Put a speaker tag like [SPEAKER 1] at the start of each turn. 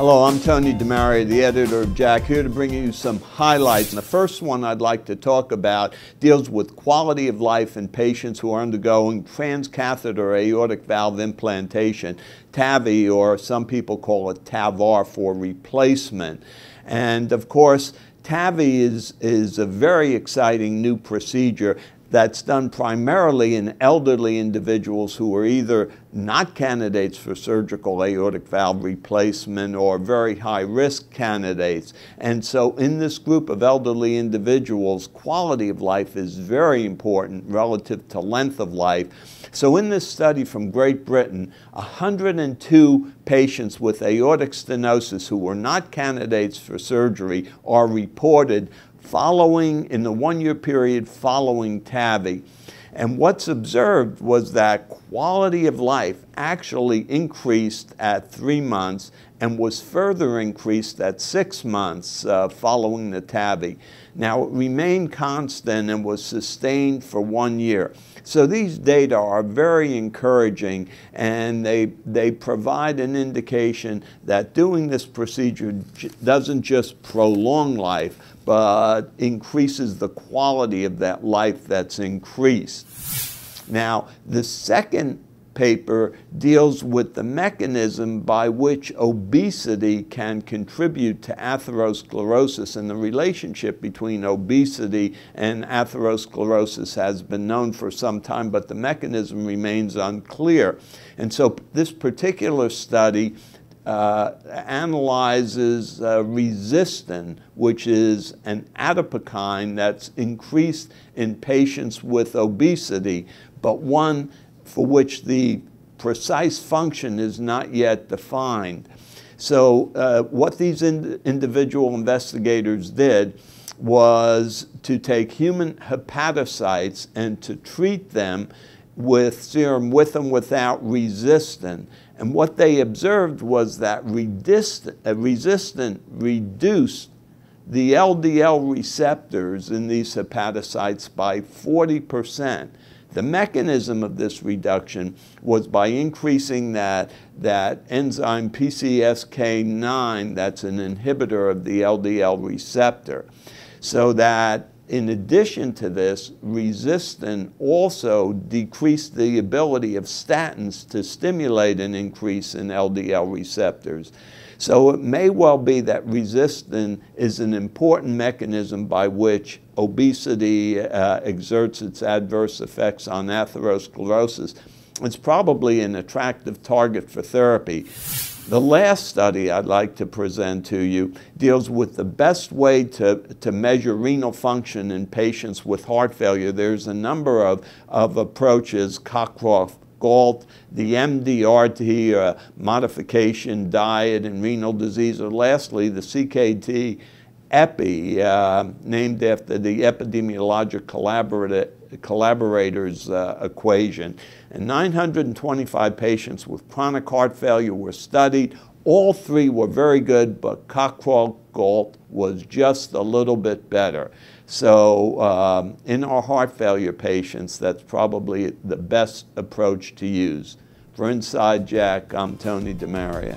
[SPEAKER 1] Hello, I'm Tony DeMaria, the editor of JACC, here to bring you some highlights. And the first one I'd like to talk about deals with quality of life in patients who are undergoing transcatheter aortic valve implantation, TAVI, or some people call it TAVR for replacement. And of course, TAVI is a very exciting new procedure that's done primarily in elderly individuals who are either not candidates for surgical aortic valve replacement or very high-risk candidates. And so in this group of elderly individuals, quality of life is very important relative to length of life. So in this study from Great Britain, 102 patients with aortic stenosis who were not candidates for surgery are reported in the one-year period following TAVI. And what's observed was that quality of life actually increased at 3 months and was further increased at 6 months following the TAVI. Now, it remained constant and was sustained for 1 year. So these data are very encouraging, and they provide an indication that doing this procedure doesn't just prolong life, but increases the quality of that life that's increased. Now, the second paper deals with the mechanism by which obesity can contribute to atherosclerosis, and the relationship between obesity and atherosclerosis has been known for some time, but the mechanism remains unclear. And so this particular study analyzes resistin, which is an adipokine that's increased in patients with obesity, but one for which the precise function is not yet defined. So what these individual investigators did was to take human hepatocytes and to treat them with serum with and without resistin. And what they observed was that resistin reduced the LDL receptors in these hepatocytes by 40%. The mechanism of this reduction was by increasing that enzyme PCSK9, that's an inhibitor of the LDL receptor. So that in addition to this, resistin also decreased the ability of statins to stimulate an increase in LDL receptors. So it may well be that resistin is an important mechanism by which obesity exerts its adverse effects on atherosclerosis. It's probably an attractive target for therapy. The last study I'd like to present to you deals with the best way to measure renal function in patients with heart failure. There's a number of approaches: Cockcroft-Gault, the MDRT, modification, diet, and renal disease, or lastly, the CKD-EPI, named after the epidemiologic collaborators equation. And 925 patients with chronic heart failure were studied. All three were very good, but Cockcroft-Gault was just a little bit better. So in our heart failure patients, that's probably the best approach to use. For Inside JACC, I'm Tony DeMaria.